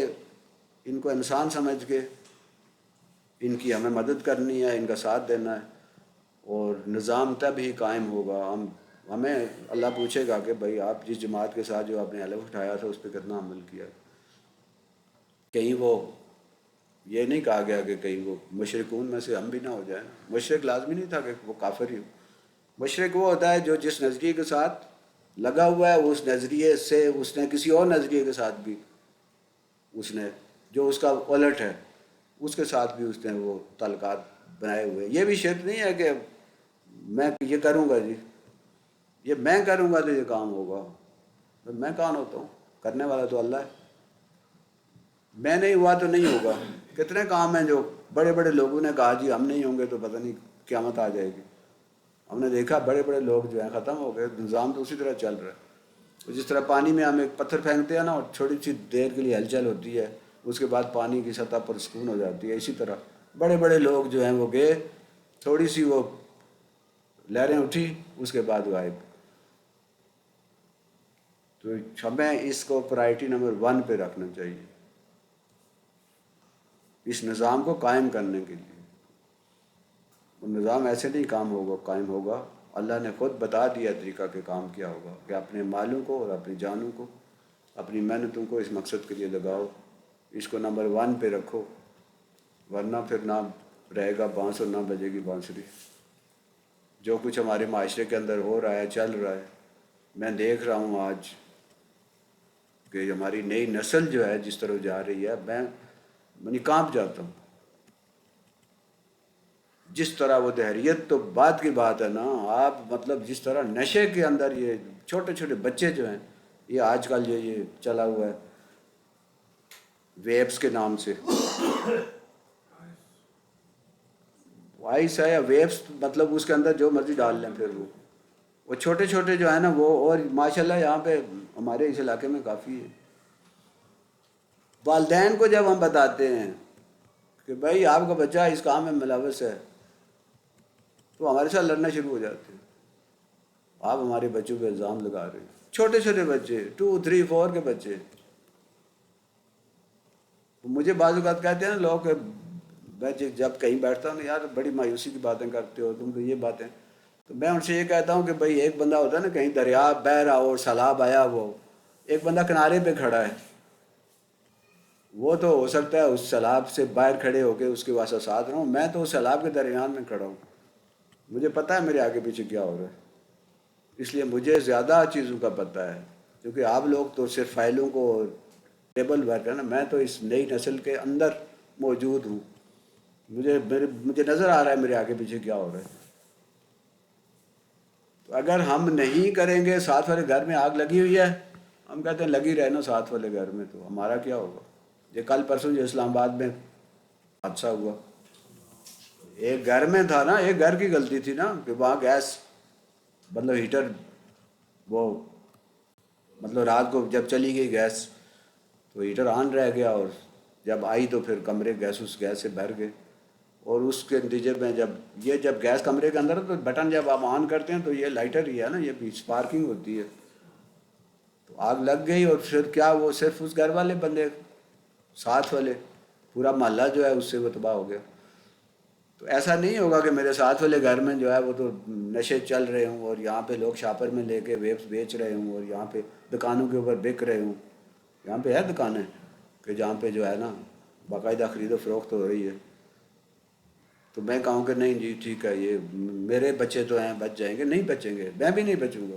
ان کو انسان سمجھ کے ان کی ہمیں مدد کرنی ہے، ان کا ساتھ دینا ہے، اور نظام تب ہی قائم ہوگا۔ ہمیں اللہ پوچھے گا کہ بھائی آپ جس جماعت کے ساتھ جو آپ نے حلف اٹھایا تھا اس پہ کتنا عمل کیا۔ کہیں وہ یہ نہیں کہا گیا کہ کہیں وہ مشرکون میں سے ہم بھی نہ ہو جائیں۔ مشرک لازمی نہیں تھا کہ وہ کافر ہی ہو۔ مشرک وہ ہوتا ہے جو جس نظریے کے ساتھ لگا ہوا ہے اس نظریے سے اس نے کسی اور نظریے کے ساتھ بھی اس نے جو اس کا الٹ ہے اس کے ساتھ بھی اس نے وہ تعلقات بنائے ہوئے۔ یہ بھی شرک نہیں ہے کہ میں یہ کروں گا جی، یہ میں کروں گا تو یہ کام ہوگا۔ میں کون ہوتا ہوں؟ کرنے والا تو اللہ ہے۔ میں نہیں ہوا تو نہیں ہوگا۔ کتنے کام ہیں جو بڑے بڑے لوگوں نے کہا جی ہم نہیں ہوں گے تو پتہ نہیں قیامت آ جائے گی۔ ہم نے دیکھا بڑے بڑے لوگ جو ہیں ختم ہو گئے، نظام تو اسی طرح چل رہا ہے۔ جس طرح پانی میں ہم ایک پتھر پھینکتے ہیں نا اور چھوٹی سی دیر کے لیے ہلچل ہوتی ہے، اس کے بعد پانی کی سطح پر سکون ہو جاتی ہے، اسی طرح بڑے بڑے لوگ جو ہیں وہ گئے تھوڑی سی وہ لہریں اٹھی اس کے بعد غائب. تو ہمیں اس کو پرائرٹی نمبر 1 پہ رکھنا چاہیے اس نظام کو قائم کرنے کے لیے. وہ نظام ایسے نہیں قائم ہوگا. اللہ نے خود بتا دیا طریقہ کہ کام کیا ہوگا کہ اپنے مالوں کو اور اپنی جانوں کو اپنی محنتوں کو اس مقصد کے لیے لگاؤ. اس کو نمبر 1 پہ رکھو ورنہ پھر نہ رہے گا بانس اور نہ بجے گی بانسری. جو کچھ ہمارے معاشرے کے اندر ہو رہا ہے چل رہا ہے میں دیکھ رہا ہوں آج کہ ہماری نئی نسل جو ہے جس طرح جا رہی ہے میں کانپ جاتا ہوں. جس طرح وہ دہریت تو بعد کی بات ہے نا. آپ مطلب جس طرح نشے کے اندر یہ چھوٹے چھوٹے بچے جو ہیں یہ آج کل یہ چلا ہوا ہے ویپس کے نام سے. وائس ہے یا ویپس مطلب اس کے اندر جو مرضی ڈال لیں پھر وہ چھوٹے چھوٹے جو ہے نا وہ. اور ماشاءاللہ یہاں پہ ہمارے اس علاقے میں کافی ہے. والدین کو جب ہم بتاتے ہیں کہ بھائی آپ کا بچہ اس کام میں ملوث ہے تو ہمارے ساتھ لڑنا شروع ہو جاتے ہیں. آپ ہمارے بچوں پہ الزام لگا رہے ہیں. چھوٹے چھوٹے بچے 2 3 4 کے بچے. مجھے بعض اوقات کہتے ہیں نا لوگ کہ میں جب کہیں بیٹھتا ہوں یار بڑی مایوسی کی باتیں کرتے ہو تم تو یہ باتیں. تو میں ان سے یہ کہتا ہوں کہ بھائی ایک بندہ ہوتا ہے نا کہیں دریا بہہ رہا ہو سیلاب آیا وہ ایک بندہ کنارے پہ کھڑا ہے وہ تو ہو سکتا ہے اس سیلاب سے باہر کھڑے ہو کے اس کے واسطے ساتھ رہوں. میں تو اس سیلاب کے درمیان میں کھڑا ہوں. مجھے پتہ ہے میرے آگے پیچھے کیا ہو رہا ہے. اس لیے مجھے زیادہ چیزوں کا پتہ ہے کیونکہ آپ لوگ تو صرف فائلوں کو ٹیبل ورک ہے نا. میں تو اس نئی نسل کے اندر موجود ہوں. مجھے نظر آ رہا ہے میرے آگے پیچھے کیا ہو رہا ہے. تو اگر ہم نہیں کریں گے ساتھ والے گھر میں آگ لگی ہوئی ہے ہم کہتے ہیں لگی رہنا ساتھ والے گھر میں تو ہمارا کیا ہوگا. یہ کل پرسوں جو اسلام آباد میں حادثہ ہوا ایک گھر میں تھا نا. ایک گھر کی غلطی تھی نا کہ وہاں گیس مطلب ہیٹر وہ مطلب رات کو جب چلی گئی گیس تو ہیٹر آن رہ گیا اور جب آئی تو پھر کمرے گیس اس گیس سے بھر گئے. اور اس کے نتیجے میں جب گیس کمرے کے اندر تو بٹن جب آپ آن کرتے ہیں تو یہ لائٹر ہی ہے نا یہ بھی اسپارکنگ ہوتی ہے تو آگ لگ گئی. اور پھر کیا وہ صرف اس گھر والے بندے ساتھ والے پورا محلہ جو ہے اس سے وہ تباہ ہو گیا. تو ایسا نہیں ہوگا کہ میرے ساتھ والے گھر میں جو ہے وہ تو نشے چل رہے ہوں اور یہاں پہ لوگ شاپر میں لے کے ویپس بیچ رہے ہوں اور یہاں پہ دکانوں کے اوپر بک رہے ہوں. یہاں پہ ہے دکانیں کہ جہاں پہ جو ہے نا باقاعدہ خرید و فروخت ہو رہی ہے. تو میں کہوں کہ نہیں جی ٹھیک ہے یہ میرے بچے تو ہیں بچ جائیں گے. نہیں بچیں گے میں بھی نہیں بچوں گا.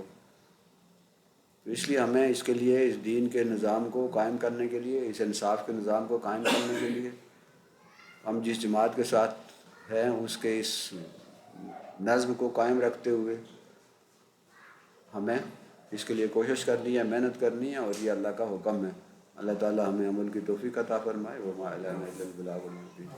تو اس لیے ہمیں اس کے لیے اس دین کے نظام کو قائم کرنے کے لیے اس انصاف کے نظام کو قائم کرنے کے لیے ہم جس جماعت کے ساتھ ہیں اس کے اس نظم کو قائم رکھتے ہوئے ہمیں اس کے لیے کوشش کرنی ہے محنت کرنی ہے. اور یہ اللہ کا حکم ہے. اللہ تعالی ہمیں عمل کی توفیق عطا فرمائے. وما علینا الا البلاغ المبین.